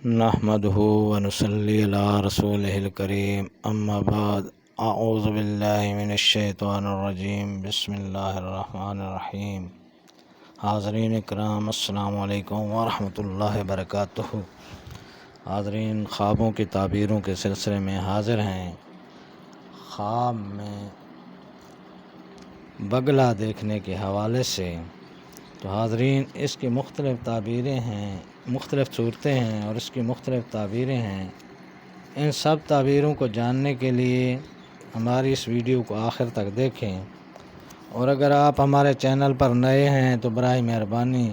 نحمدہ ونصلی علی رسولہ الکریم اما بعد اعوذ باللہ من الشیطان الرجیم بسم اللہ الرحمن الرحیم۔ حاضرین اکرام السلام علیکم ورحمۃ اللہ وبرکاتہ۔ حاضرین، خوابوں کی تعبیروں کے سلسلے میں حاضر ہیں۔ خواب میں بگلا دیکھنے کے حوالے سے تو حاضرین اس کی مختلف تعبیریں ہیں، مختلف صورتیں ہیں اور اس کی مختلف تعبیریں ہیں۔ ان سب تعبیروں کو جاننے کے لیے ہماری اس ویڈیو کو آخر تک دیکھیں، اور اگر آپ ہمارے چینل پر نئے ہیں تو برائے مہربانی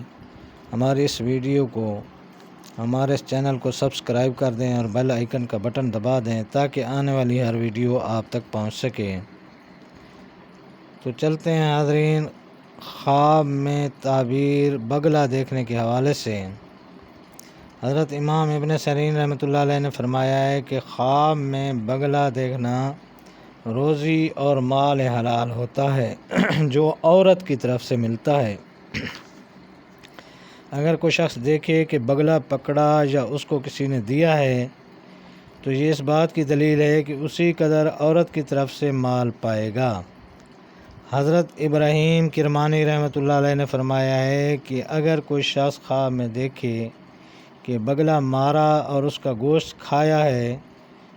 ہماری اس ویڈیو کو، ہمارے اس چینل کو سبسکرائب کر دیں اور بیل آئیکن کا بٹن دبا دیں تاکہ آنے والی ہر ویڈیو آپ تک پہنچ سکے۔ تو چلتے ہیں حاضرین، خواب میں تعبیر بگلا دیکھنے کے حوالے سے۔ حضرت امام ابن سیرین رحمۃ اللہ علیہ نے فرمایا ہے کہ خواب میں بگلا دیکھنا روزی اور مال حلال ہوتا ہے جو عورت کی طرف سے ملتا ہے۔ اگر کوئی شخص دیکھے کہ بگلا پکڑا یا اس کو کسی نے دیا ہے تو یہ اس بات کی دلیل ہے کہ اسی قدر عورت کی طرف سے مال پائے گا۔ حضرت ابراہیم کرمانی رحمۃ اللہ علیہ نے فرمایا ہے کہ اگر کوئی شخص خواب میں دیکھے کہ بگلا مارا اور اس کا گوشت کھایا ہے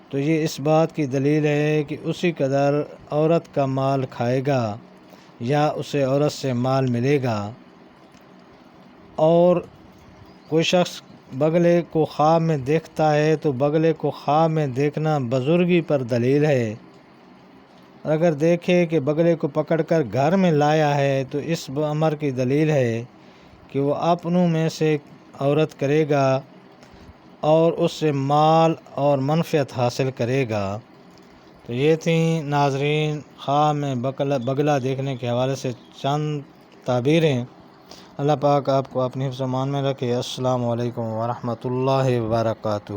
تو یہ اس بات کی دلیل ہے کہ اسی قدر عورت کا مال کھائے گا یا اسے عورت سے مال ملے گا۔ اور کوئی شخص بگلے کو خواب میں دیکھتا ہے تو بگلے کو خواب میں دیکھنا بزرگی پر دلیل ہے، اور اگر دیکھے کہ بگلے کو پکڑ کر گھر میں لایا ہے تو اس امر کی دلیل ہے کہ وہ اپنوں میں سے عورت کرے گا اور اس سے مال اور منفعت حاصل کرے گا۔ تو یہ تھیں ناظرین خواب میں بگلا دیکھنے کے حوالے سے چند تعبیریں۔ اللہ پاک آپ کو اپنی حفظ و امان میں رکھے۔ السلام علیکم ورحمۃ اللہ وبرکاتہ۔